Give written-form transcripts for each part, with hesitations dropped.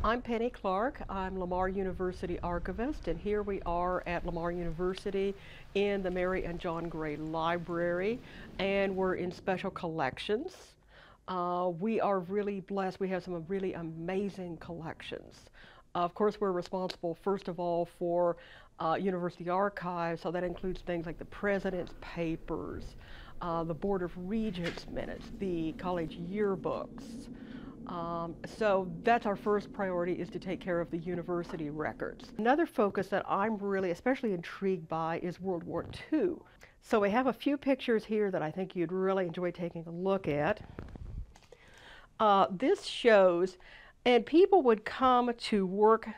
I'm Penny Clark. I'm Lamar University Archivist, and here we are at Lamar University in the Mary and John Gray Library, and we're in special collections. We are really blessed. We have some really amazing collections. Of course, we're responsible, first of all, for university archives, so that includes things like the president's papers, the Board of Regents minutes, the college yearbooks. So that's our first priority, is to take care of the university records. Another focus that I'm really especially intrigued by is World War II. So we have a few pictures here that I think you'd really enjoy taking a look at. This shows, and people would come to work.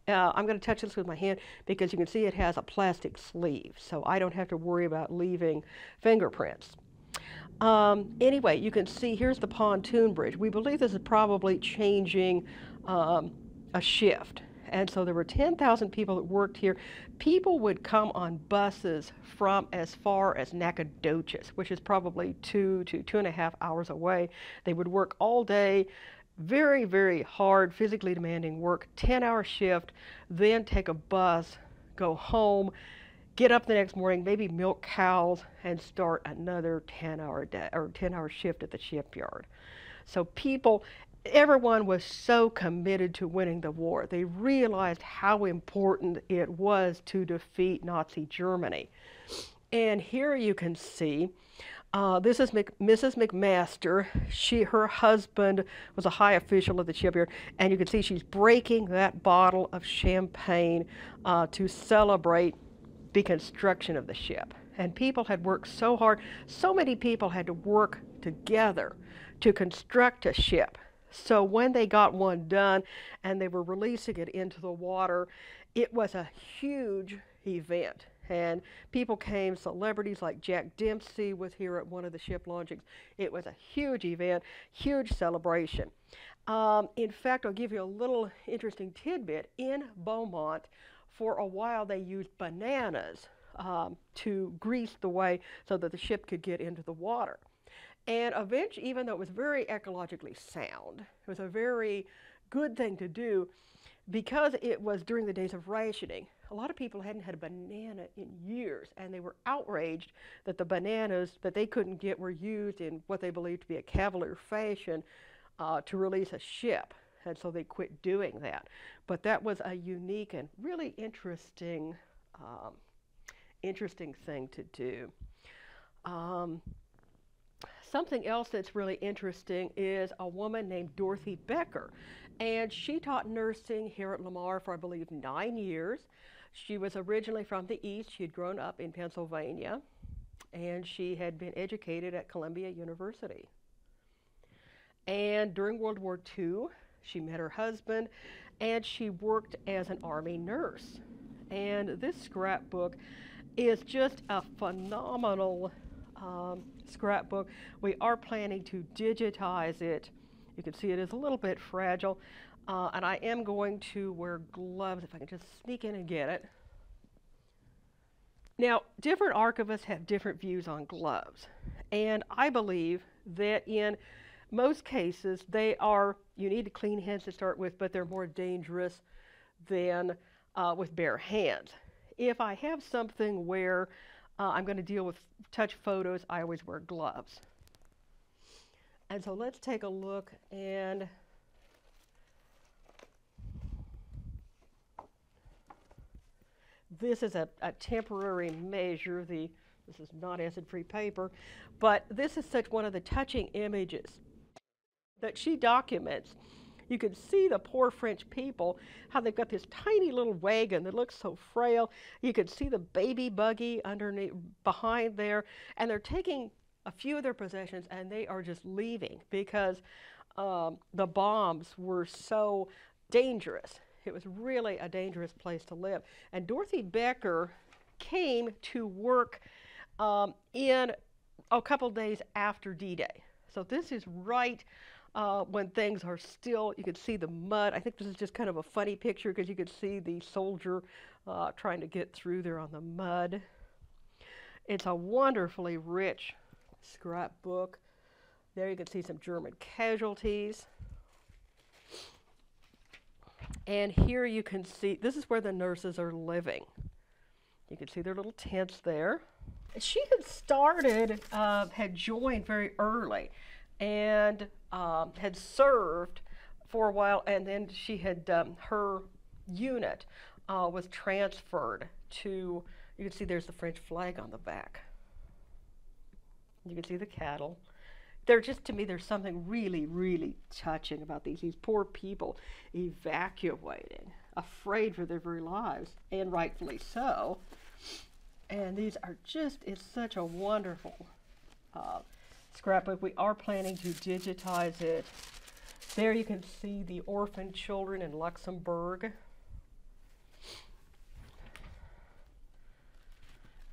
I'm going to touch this with my hand because you can see it has a plastic sleeve, so I don't have to worry about leaving fingerprints. Anyway, you can see here's the pontoon bridge. We believe this is probably changing a shift. And so there were 10,000 people that worked here. People would come on buses from as far as Nacogdoches, which is probably 2 to 2.5 hours away. They would work all day, very, very hard, physically demanding work, 10-hour shift, then take a bus, go home, get up the next morning, maybe milk cows, and start another 10-hour day or 10-hour shift at the shipyard. So everyone was so committed to winning the war. They realized how important it was to defeat Nazi Germany. And here you can see, this is Mrs. McMaster. Her husband was a high official at the shipyard, and you can see she's breaking that bottle of champagne to celebrate the construction of the ship. And people had worked so hard. So many people had to work together to construct a ship. So when they got one done and they were releasing it into the water, it was a huge event. And people came, celebrities like Jack Dempsey was here at one of the ship launchings. It was a huge event, huge celebration. In fact, I'll give you a little interesting tidbit. In Beaumont, for a while they used bananas to grease the way so that the ship could get into the water. And eventually, even though it was very ecologically sound, it was a very good thing to do, because it was during the days of rationing, a lot of people hadn't had a banana in years, and they were outraged that the bananas that they couldn't get were used in what they believed to be a cavalier fashion to release a ship. And so they quit doing that. But that was a unique and really interesting thing to do. Something else that's really interesting is a woman named Dorothy Becker. And she taught nursing here at Lamar for, I believe, 9 years. She was originally from the East. She had grown up in Pennsylvania, and she had been educated at Columbia University. And during World War II, she met her husband, and she worked as an Army nurse. And this scrapbook is just a phenomenal scrapbook. We are planning to digitize it. You can see it is a little bit fragile, and I am going to wear gloves if I can just sneak in and get it. Now, different archivists have different views on gloves, and I believe that in most cases you need to clean hands to start with, but they're more dangerous than with bare hands. If I have something where I'm going to deal with touch photos, I always wear gloves. And so let's take a look, and this is a temporary measure. This is not acid-free paper, but this is such one of the touching images that she documents. You can see the poor French people, how they've got this tiny little wagon that looks so frail. You can see the baby buggy underneath, behind there, and they're taking a few of their possessions and they are just leaving because the bombs were so dangerous. It was really a dangerous place to live. And Dorothy Becker came to work in a couple days after D-Day. So this is right when things are still, you can see the mud. I think this is just kind of a funny picture because you can see the soldier trying to get through there on the mud. It's a wonderfully rich scrapbook. There you can see some German casualties. And here you can see, this is where the nurses are living. You can see their little tents there. She had started, had joined very early and had served for a while, and then she had, her unit was transferred to, you can see there's the French flag on the back. You can see the cattle. They're just, to me, there's something really, really touching about these poor people evacuating, afraid for their very lives, and rightfully so. And these are just, it's such a wonderful scrapbook. We are planning to digitize it. There you can see the orphan children in Luxembourg.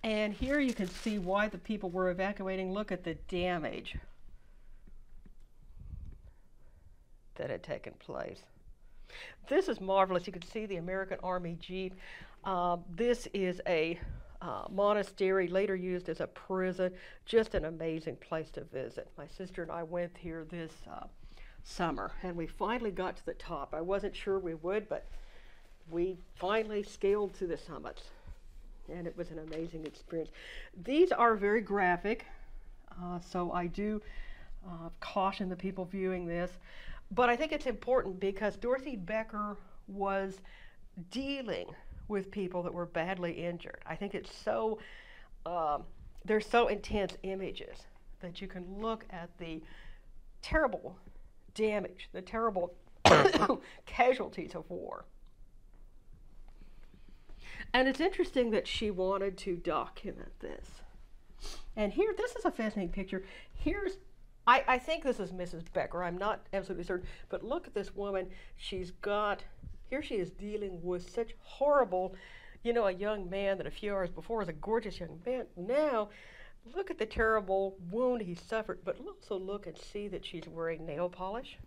And here you can see why the people were evacuating. Look at the damage that had taken place. This is marvelous. You can see the American Army Jeep. This is a monastery, later used as a prison. Just an amazing place to visit. My sister and I went here this summer, and we finally got to the top. I wasn't sure we would, but we finally scaled to the summits, and it was an amazing experience. These are very graphic, so I do caution the people viewing this. But I think it's important because Dorothy Becker was dealing with people that were badly injured. I think it's so, they're so intense images that you can look at the terrible damage, the terrible casualties of war. And it's interesting that she wanted to document this. And here, this is a fascinating picture. Here's, I think this is Mrs. Becker. I'm not absolutely certain, but look at this woman. She's got, here she is dealing with such horrible, you know, a young man that a few hours before was a gorgeous young man. Now, look at the terrible wound he suffered, but also look and see that she's wearing nail polish.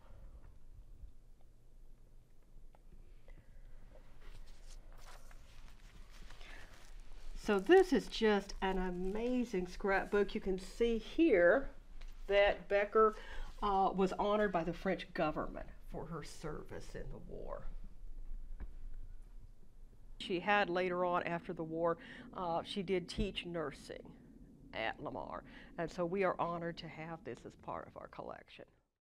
So this is just an amazing scrapbook. You can see here that Becker was honored by the French government for her service in the war. She had later on, after the war, she did teach nursing at Lamar, and so we are honored to have this as part of our collection.